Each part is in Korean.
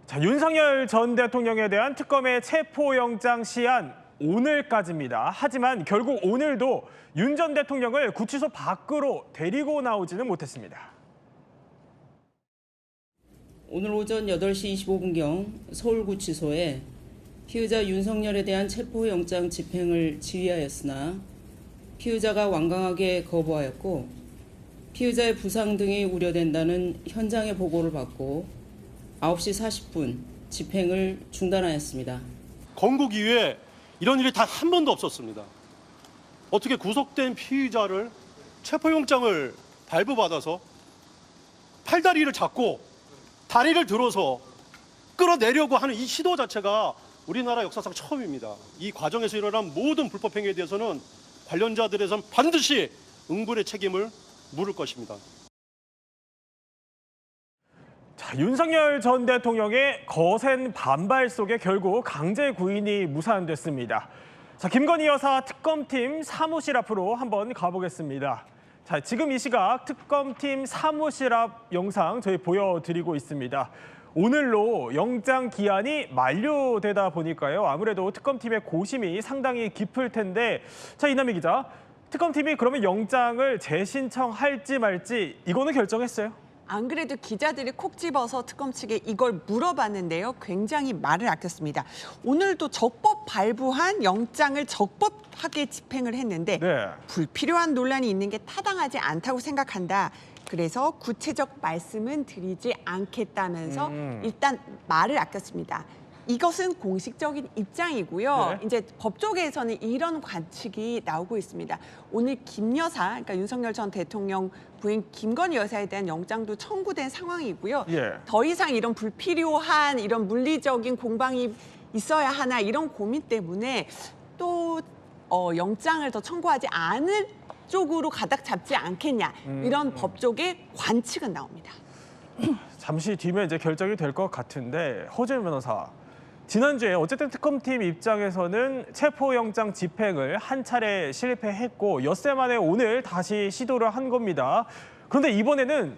자, 윤석열 전 대통령에 대한 특검의 체포영장 시한 오늘까지입니다. 하지만 결국 오늘도 윤 전 대통령을 구치소 밖으로 데리고 나오지는 못했습니다. 오늘 오전 8시 25분경 서울구치소에 피의자 윤석열에 대한 체포영장 집행을 지휘하였으나 피의자가 완강하게 거부하였고 피의자의 부상 등이 우려된다는 현장의 보고를 받고 9시 40분 집행을 중단하였습니다. 건국 이후에 이런 일이 단 한 번도 없었습니다. 어떻게 구속된 피의자를 체포영장을 발부받아서 팔다리를 잡고 다리를 들어서 끌어내려고 하는 이 시도 자체가 우리나라 역사상 처음입니다. 이 과정에서 일어난 모든 불법 행위에 대해서는 관련자들에선 반드시 응분의 책임을 물을 것입니다. 자, 윤석열 전 대통령의 거센 반발 속에 결국 강제 구인이 무산됐습니다. 자, 김건희 여사 특검팀 사무실 앞으로 한번 가보겠습니다. 자, 지금 이 시각 특검팀 사무실 앞 영상 저희 보여드리고 있습니다. 오늘로 영장 기한이 만료되다 보니까요. 아무래도 특검팀의 고심이 상당히 깊을 텐데, 자, 이남희 기자, 특검팀이 그러면 영장을 재신청할지 말지 이거는 결정했어요? 안 그래도 기자들이 콕 집어서 특검 측에 이걸 물어봤는데요. 굉장히 말을 아꼈습니다. 오늘도 적법 발부한 영장을 적법하게 집행을 했는데 네. 불필요한 논란이 있는 게 타당하지 않다고 생각한다. 그래서 구체적 말씀은 드리지 않겠다면서 일단 말을 아꼈습니다. 이것은 공식적인 입장이고요. 네. 이제 법조계에서는 이런 관측이 나오고 있습니다. 오늘 김 여사, 그러니까 윤석열 전 대통령 부인 김건희 여사에 대한 영장도 청구된 상황이고요. 예. 더 이상 이런 불필요한 이런 물리적인 공방이 있어야 하나 이런 고민 때문에 또 영장을 더 청구하지 않을 쪽으로 가닥 잡지 않겠냐 이런 법조계 관측은 나옵니다. 잠시 뒤면 이제 결정이 될 것 같은데, 허재현 변호사, 지난주에 어쨌든 특검팀 입장에서는 체포영장 집행을 한 차례 실패했고 엿새 만에 오늘 다시 시도를 한 겁니다. 그런데 이번에는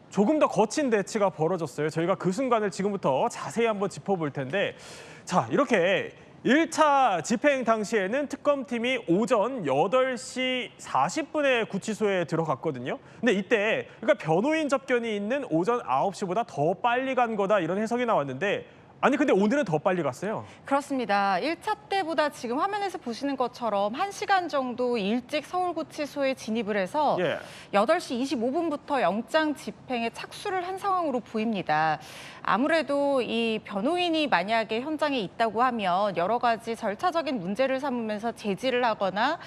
조금 더 거친 대치가 벌어졌어요. 저희가 그 순간을 지금부터 자세히 한번 짚어볼 텐데, 자, 이렇게 1차 집행 당시에는 특검팀이 오전 8시 40분에 구치소에 들어갔거든요. 근데 이때 그러니까 변호인 접견이 있는 오전 9시보다 더 빨리 간 거다 이런 해석이 나왔는데, 아니 근데 오늘은 더 빨리 갔어요. 그렇습니다. 1차 때보다 지금 화면에서 보시는 것처럼 1시간 정도 일찍 서울구치소에 진입을 해서 예. 8시 25분부터 영장 집행에 착수를 한 상황으로 보입니다. 아무래도 이 변호인이 만약에 현장에 있다고 하면 여러 가지 절차적인 문제를 삼으면서 제지를 하거나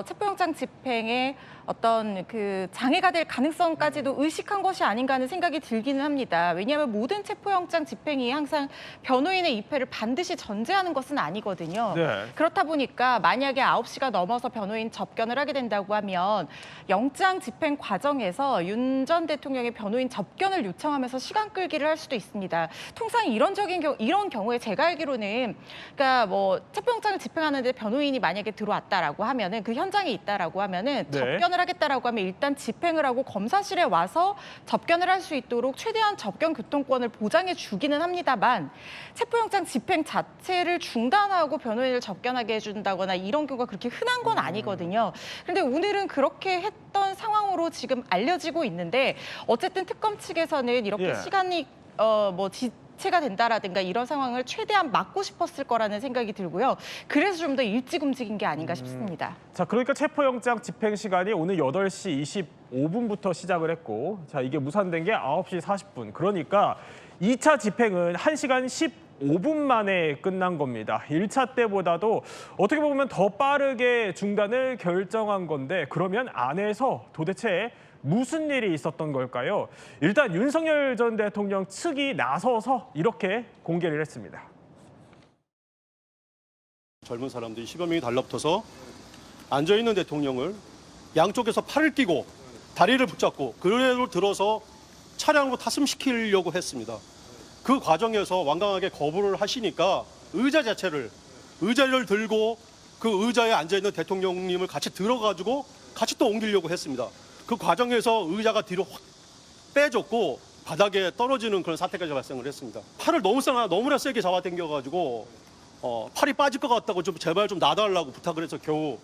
체포영장 집행에 어떤 그 장애가 될 가능성까지도 의식한 것이 아닌가 하는 생각이 들기는 합니다. 왜냐하면 모든 체포영장 집행이 항상 변호인의 입회를 반드시 전제하는 것은 아니거든요. 네. 그렇다 보니까 만약에 9시가 넘어서 변호인 접견을 하게 된다고 하면 영장 집행 과정에서 윤 전 대통령의 변호인 접견을 요청하면서 시간 끌기를 할 수도 있습니다. 통상 이런 경우에 제가 알기로는 그러니까 뭐 체포영장을 집행하는데 변호인이 만약에 들어왔다라고 하면은 그 현장에 있다라고 하면은 네. 접견을 하겠다라고 하면 일단 집행을 하고 검사실에 와서 접견을 할 수 있도록 최대한 접견 교통권을 보장해 주기는 합니다만 체포영장 집행 자체를 중단하고 변호인을 접견하게 해준다거나 이런 경우가 그렇게 흔한 건 아니거든요. 그런데 오늘은 그렇게 했던 상황으로 지금 알려지고 있는데 어쨌든 특검 측에서는 이렇게 예. 시간이 지체가 된다라든가 이런 상황을 최대한 막고 싶었을 거라는 생각이 들고요. 그래서 좀 더 일찍 움직인 게 아닌가 싶습니다. 자, 그러니까 체포영장 집행 시간이 오늘 8시 25분부터 시작을 했고, 자, 이게 무산된 게 9시 40분. 그러니까 2차 집행은 1시간 15분 만에 끝난 겁니다. 1차 때보다도 어떻게 보면 더 빠르게 중단을 결정한 건데, 그러면 안에서 도대체 무슨 일이 있었던 걸까요? 일단 윤석열 전 대통령 측이 나서서 이렇게 공개를 했습니다. 젊은 사람들이 10여 명이 달라붙어서 앉아있는 대통령을 양쪽에서 팔을 끼고 다리를 붙잡고 그대로 들어서 차량으로 탑승시키려고 했습니다. 그 과정에서 완강하게 거부를 하시니까 의자를 들고 그 의자에 앉아있는 대통령님을 같이 들어가지고 같이 또 옮기려고 했습니다. 그 과정에서 의자가 뒤로 확 빼졌고 바닥에 떨어지는 그런 사태까지 발생을 했습니다. 팔을 너무나 세게 잡아당겨가지고 팔이 빠질 것 같다고 좀 제발 좀 놔달라고 부탁을 해서 겨우.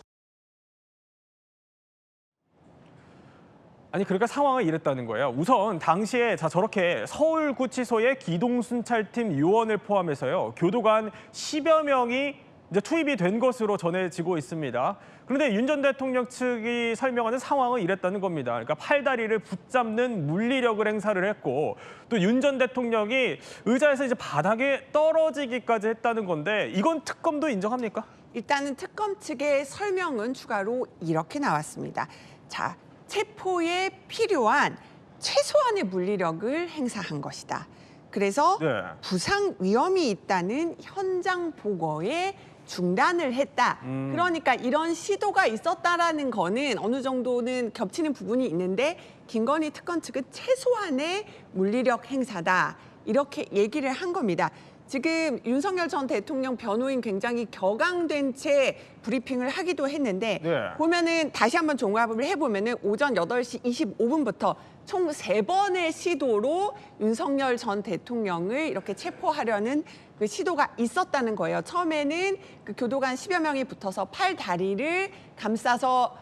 아니 그러니까 상황은 이랬다는 거예요. 우선 당시에 저렇게 서울구치소의 기동순찰팀 요원을 포함해서요 교도관 10여 명이 이제 투입이 된 것으로 전해지고 있습니다. 그런데 윤 전 대통령 측이 설명하는 상황은 이랬다는 겁니다. 그러니까 팔다리를 붙잡는 물리력을 행사를 했고 또 윤 전 대통령이 의자에서 이제 바닥에 떨어지기까지 했다는 건데 이건 특검도 인정합니까? 일단은 특검 측의 설명은 추가로 이렇게 나왔습니다. 자, 체포에 필요한 최소한의 물리력을 행사한 것이다. 그래서 네. 부상 위험이 있다는 현장 보고에 중단을 했다. 그러니까 이런 시도가 있었다라는 거는 어느 정도는 겹치는 부분이 있는데 김건희 특검 측은 최소한의 물리력 행사다. 이렇게 얘기를 한 겁니다. 지금 윤석열 전 대통령 변호인 굉장히 격앙된 채 브리핑을 하기도 했는데 네. 보면은 다시 한번 종합을 해보면은 오전 8시 25분부터 총 3번의 시도로 윤석열 전 대통령을 이렇게 체포하려는 그 시도가 있었다는 거예요. 처음에는 그 교도관 10여 명이 붙어서 팔 다리를 감싸서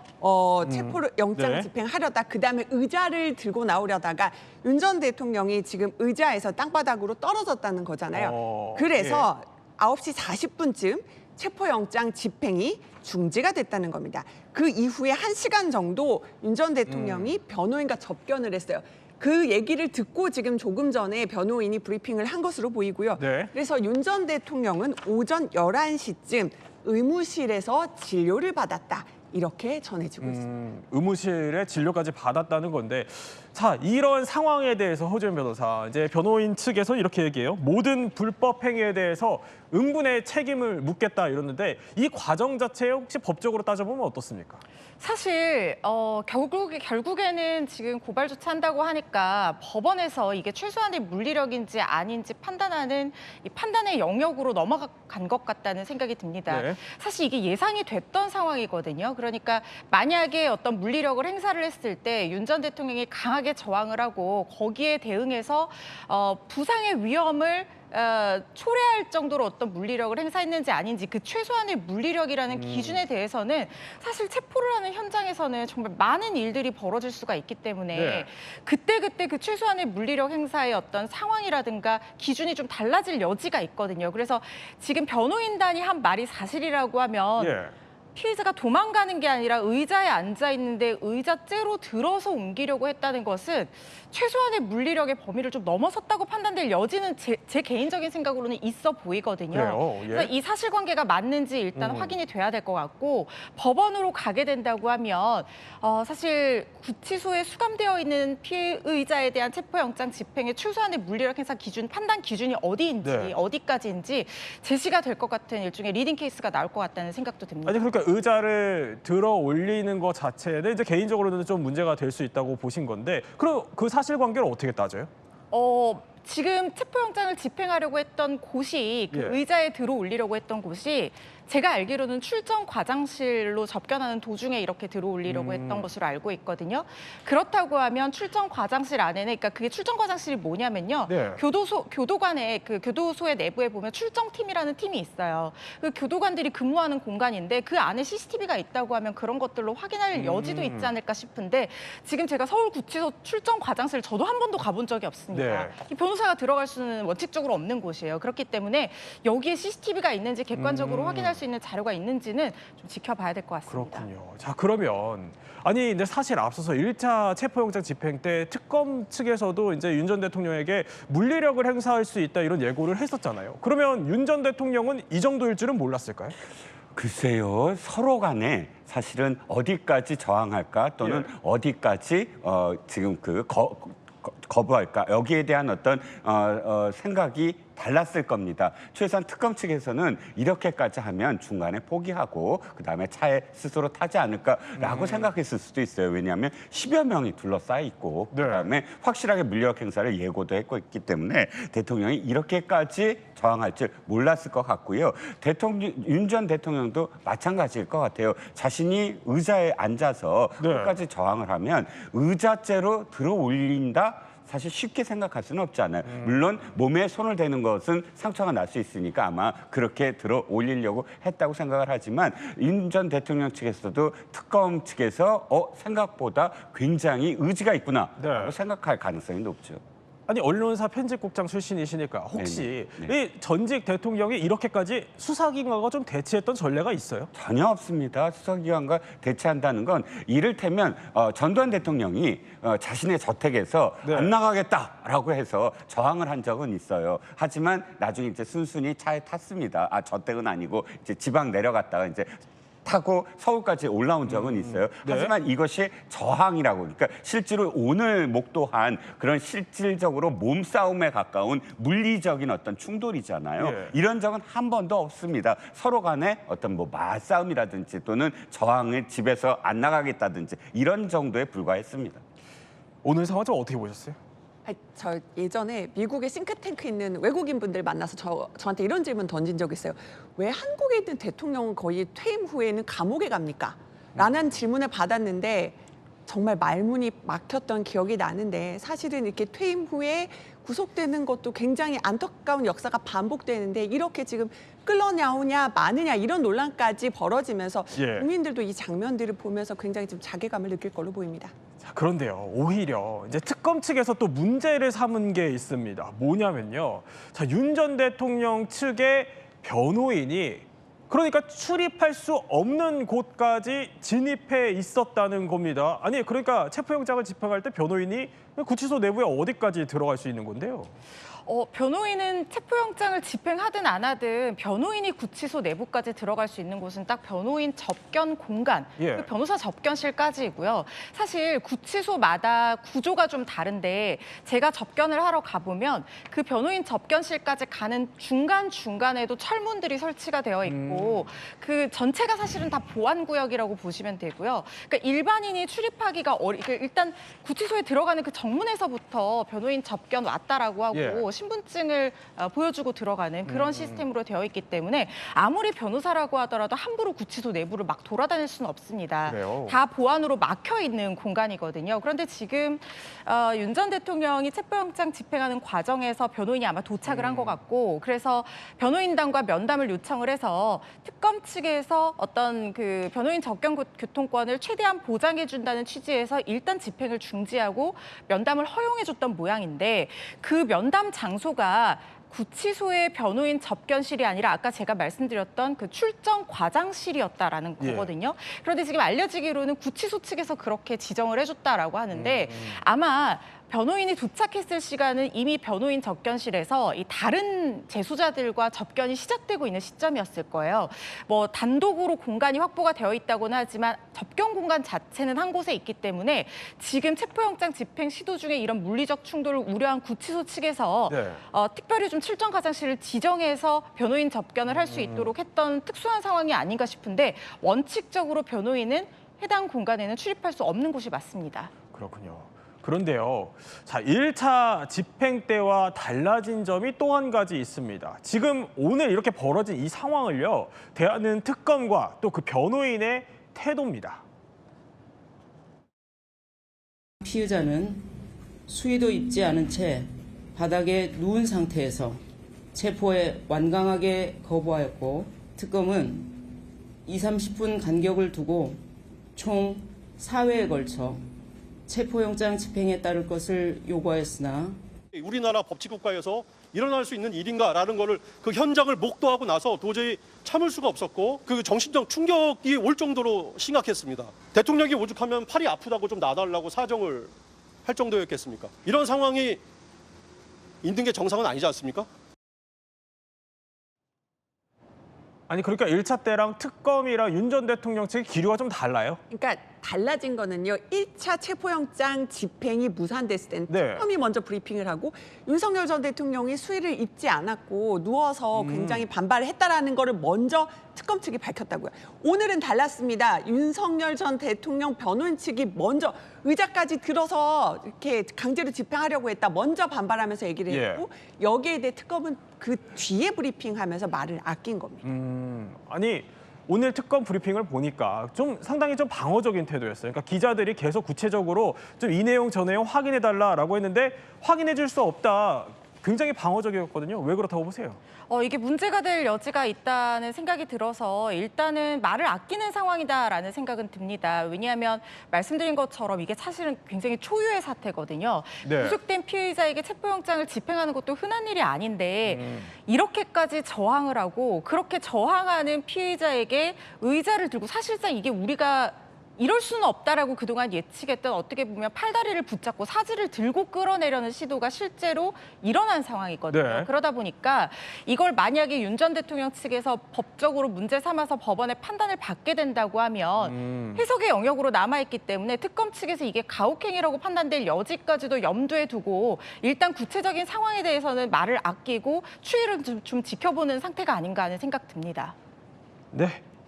체포를 영장 네. 집행하려다 그다음에 의자를 들고 나오려다가 윤 전 대통령이 지금 의자에서 땅바닥으로 떨어졌다는 거잖아요. 그래서 9시 40분쯤 체포영장 집행이 중지가 됐다는 겁니다. 그 이후에 1시간 정도 윤 전 대통령이 변호인과 접견을 했어요. 그 얘기를 듣고 지금 조금 전에 변호인이 브리핑을 한 것으로 보이고요. 네. 그래서 윤 전 대통령은 오전 11시쯤 의무실에서 진료를 받았다. 이렇게 전해지고 있습니다. 의무실에 진료까지 받았다는 건데 자 이런 상황에 대해서 허재현 변호사 이제 변호인 측에서 이렇게 얘기해요. 모든 불법 행위에 대해서 응분의 책임을 묻겠다 이러는데 이 과정 자체에 혹시 법적으로 따져보면 어떻습니까? 사실 결국에는 지금 고발 조치한다고 하니까 법원에서 이게 최소한의 물리력인지 아닌지 판단하는 이 판단의 영역으로 넘어간 것 같다는 생각이 듭니다. 네. 사실 이게 예상이 됐던 상황이거든요. 그러니까 만약에 어떤 물리력을 행사를 했을 때 윤 전 대통령이 강하게 저항을 하고 거기에 대응해서 부상의 위험을 초래할 정도로 어떤 물리력을 행사했는지 아닌지 그 최소한의 물리력이라는 기준에 대해서는 사실 체포를 하는 현장에서는 정말 많은 일들이 벌어질 수가 있기 때문에 네. 그때 그 최소한의 물리력 행사의 어떤 상황이라든가 기준이 좀 달라질 여지가 있거든요. 그래서 지금 변호인단이 한 말이 사실이라고 하면 예. 피의자가 도망가는 게 아니라 의자에 앉아 있는데 의자째로 들어서 옮기려고 했다는 것은 최소한의 물리력의 범위를 좀 넘어섰다고 판단될 여지는 제 개인적인 생각으로는 있어 보이거든요. 그래요? 예. 그래서 이 사실관계가 맞는지 일단 확인이 돼야 될 것 같고 법원으로 가게 된다고 하면 사실 구치소에 수감되어 있는 피의자에 대한 체포영장 집행의 최소한의 물리력 행사 기준, 판단 기준이 어디인지 네. 어디까지인지 제시가 될 것 같은 일종의 리딩 케이스가 나올 것 같다는 생각도 듭니다. 아니 그러니까 의자를 들어 올리는 것 자체는 이제 개인적으로는 좀 문제가 될 수 있다고 보신 건데 그럼 그 사실관계를 어떻게 따져요? 지금 체포영장을 집행하려고 했던 곳이 그 예. 의자에 들어 올리려고 했던 곳이 제가 알기로는 출정 과장실로 접견하는 도중에 이렇게 들어 올리려고 했던 것으로 알고 있거든요. 그렇다고 하면 출정 과장실 안에는 그러니까 그게 출정 과장실이 뭐냐면요. 네. 교도관의 그 교도소의 내부에 보면 출정팀이라는 팀이 있어요. 그 교도관들이 근무하는 공간인데 그 안에 CCTV가 있다고 하면 그런 것들로 확인할 여지도 있지 않을까 싶은데 지금 제가 서울구치소 출정 과장실 저도 한 번도 가본 적이 없습니다. 네. 이 변호사가 들어갈 수는 원칙적으로 없는 곳이에요. 그렇기 때문에 여기에 CCTV가 있는지 객관적으로 확인할 수 있는 자료가 있는지는 좀 지켜봐야 될 것 같습니다. 그렇군요. 자 그러면 아니 근데 사실 앞서서 1차 체포영장 집행 때 특검 측에서도 이제 윤 전 대통령에게 물리력을 행사할 수 있다 이런 예고를 했었잖아요. 그러면 윤 전 대통령은 이 정도일 줄은 몰랐을까요? 글쎄요, 서로 간에 사실은 어디까지 저항할까 또는 어디까지 지금 거부할까 여기에 대한 어떤 생각이 달랐을 겁니다. 최소한 특검 측에서는 이렇게까지 하면 중간에 포기하고 그다음에 차에 스스로 타지 않을까라고 생각했을 수도 있어요. 왜냐하면 10여 명이 둘러싸여 있고 네. 그다음에 확실하게 물리력 행사를 예고도 했고 있기 때문에 대통령이 이렇게까지 저항할 줄 몰랐을 것 같고요. 윤 전 대통령도 마찬가지일 것 같아요. 자신이 의자에 앉아서 네. 끝까지 저항을 하면 의자째로 들어 올린다. 사실 쉽게 생각할 수는 없잖아요. 물론 몸에 손을 대는 것은 상처가 날 수 있으니까 아마 그렇게 들어 올리려고 했다고 생각을 하지만 윤 전 대통령 측에서도 특검 측에서 생각보다 굉장히 의지가 있구나라고 네. 생각할 가능성이 높죠. 아니 언론사 편집국장 출신이시니까 혹시 네네. 이 전직 대통령이 이렇게까지 수사기관과 좀 대치했던 전례가 있어요? 전혀 없습니다. 수사기관과 대치한다는 건 이를테면 전두환 대통령이 자신의 저택에서 네. 안 나가겠다라고 해서 저항을 한 적은 있어요. 하지만 나중에 이제 순순히 차에 탔습니다. 저택은 아니고 이제 지방 내려갔다가 이제 타고 서울까지 올라온 적은 있어요. 네. 하지만 이것이 저항이라고, 그러니까 실제로 오늘 목도한 그런 실질적으로 몸싸움에 가까운 물리적인 어떤 충돌이잖아요. 예. 이런 적은 한 번도 없습니다. 서로 간에 어떤 뭐 말싸움이라든지 또는 저항을 집에서 안 나가겠다든지 이런 정도에 불과했습니다. 오늘 상황 좀 어떻게 보셨어요? 저 예전에 미국에 싱크탱크 있는 외국인 분들 만나서 저한테 이런 질문 던진 적 있어요. 왜 한국에 있는 대통령은 거의 퇴임 후에는 감옥에 갑니까? 라는 질문을 받았는데 정말 말문이 막혔던 기억이 나는데 사실은 이렇게 퇴임 후에 구속되는 것도 굉장히 안타까운 역사가 반복되는데 이렇게 지금 끌려나오냐 마느냐 이런 논란까지 벌어지면서 예. 국민들도 이 장면들을 보면서 굉장히 좀 자괴감을 느낄 걸로 보입니다. 자, 그런데요, 오히려 이제 특검 측에서 또 문제를 삼은 게 있습니다. 뭐냐면요, 자, 윤 전 대통령 측의 변호인이 그러니까 출입할 수 없는 곳까지 진입해 있었다는 겁니다. 아니, 그러니까 체포영장을 집행할 때 변호인이 구치소 내부에 어디까지 들어갈 수 있는 건데요? 변호인은 체포영장을 집행하든 안 하든 변호인이 구치소 내부까지 들어갈 수 있는 곳은 딱 변호인 접견 공간, 예. 그 변호사 접견실까지이고요. 사실 구치소마다 구조가 좀 다른데 제가 접견을 하러 가보면 그 변호인 접견실까지 가는 중간중간에도 철문들이 설치가 되어 있고 그 전체가 사실은 다 보안구역이라고 보시면 되고요. 그러니까 일반인이 출입하기가 일단 구치소에 들어가는 그 정문에서부터 변호인 접견 왔다라고 하고 예. 신분증을 보여주고 들어가는 그런 시스템으로 되어 있기 때문에 아무리 변호사라고 하더라도 함부로 구치소 내부를 막 돌아다닐 수는 없습니다. 그래요? 다 보안으로 막혀 있는 공간이거든요. 그런데 지금 윤 전 대통령이 체포영장 집행하는 과정에서 변호인이 아마 도착을 한 것 같고 그래서 변호인단과 면담을 요청을 해서 특검 측에서 어떤 그 변호인 접견 교통권을 최대한 보장해 준다는 취지에서 일단 집행을 중지하고 면담을 허용해 줬던 모양인데 그 면담 장소가 구치소의 변호인 접견실이 아니라 아까 제가 말씀드렸던 그 출정 과장실이었다라는 거거든요. 그런데 지금 알려지기로는 구치소 측에서 그렇게 지정을 해줬다라고 하는데 아마 변호인이 도착했을 시간은 이미 변호인 접견실에서 이 다른 재수자들과 접견이 시작되고 있는 시점이었을 거예요. 뭐 단독으로 공간이 확보가 되어 있다고는 하지만 접견 공간 자체는 한 곳에 있기 때문에 지금 체포영장 집행 시도 중에 이런 물리적 충돌을 우려한 구치소 측에서 네. 특별히 좀 출정 과장실을 지정해서 변호인 접견을 할 수 있도록 했던 특수한 상황이 아닌가 싶은데 원칙적으로 변호인은 해당 공간에는 출입할 수 없는 곳이 맞습니다. 그렇군요. 그런데요, 자, 1차 집행 때와 달라진 점이 또 한 가지 있습니다. 지금 오늘 이렇게 벌어진 이 상황을요, 대하는 특검과 또 그 변호인의 태도입니다. 피의자는 수의도 입지 않은 채 바닥에 누운 상태에서 체포에 완강하게 거부하였고 특검은 20-30분 간격을 두고 총 4회에 걸쳐 체포영장 집행에 따를 것을 요구하였으나 우리나라 법치국가에서 일어날 수 있는 일인가라는 거를 그 현장을 목도하고 나서 도저히 참을 수가 없었고 그 정신적 충격이 올 정도로 심각했습니다. 대통령이 오죽하면 팔이 아프다고 좀 놔달라고 사정을 할 정도였겠습니까? 이런 상황이 있는 게 정상은 아니지 않습니까? 아니, 그러니까 1차 때랑 특검이랑 윤 전 대통령 측의 기류가 좀 달라요? 그러니까 달라진 거는요. 1차 체포영장 집행이 무산됐을 때는 네. 특검이 먼저 브리핑을 하고 윤석열 전 대통령이 수의를 입지 않았고 누워서 굉장히 반발을 했다라는 거를 먼저 특검 측이 밝혔다고요. 오늘은 달랐습니다. 윤석열 전 대통령 변호인 측이 먼저 의자까지 들어서 이렇게 강제로 집행하려고 했다. 먼저 반발하면서 얘기를 했고 여기에 대해 특검은 그 뒤에 브리핑하면서 말을 아낀 겁니다. 아니, 오늘 특검 브리핑을 보니까 좀 상당히 좀 방어적인 태도였어요. 그러니까 기자들이 계속 구체적으로 좀 이 내용 저 내용 확인해달라라고 했는데 확인해 줄 수 없다. 굉장히 방어적이었거든요. 왜 그렇다고 보세요? 이게 문제가 될 여지가 있다는 생각이 들어서 일단은 말을 아끼는 상황이다라는 생각은 듭니다. 왜냐하면 말씀드린 것처럼 이게 사실은 굉장히 초유의 사태거든요. 네. 구속된 피의자에게 체포영장을 집행하는 것도 흔한 일이 아닌데 이렇게까지 저항을 하고 그렇게 저항하는 피의자에게 의자를 들고 사실상 이게 우리가 이럴 수는 없다라고 그동안 예측했던 어떻게 보면 팔다리를 붙잡고 사지를 들고 끌어내려는 시도가 실제로 일어난 상황이거든요. 네. 그러다 보니까 이걸 만약에 윤 전 대통령 측에서 법적으로 문제 삼아서 법원의 판단을 받게 된다고 하면 해석의 영역으로 남아있기 때문에 특검 측에서 이게 가혹행위라고 판단될 여지까지도 염두에 두고 일단 구체적인 상황에 대해서는 말을 아끼고 추이를 좀 지켜보는 상태가 아닌가 하는 생각 듭니다. 네.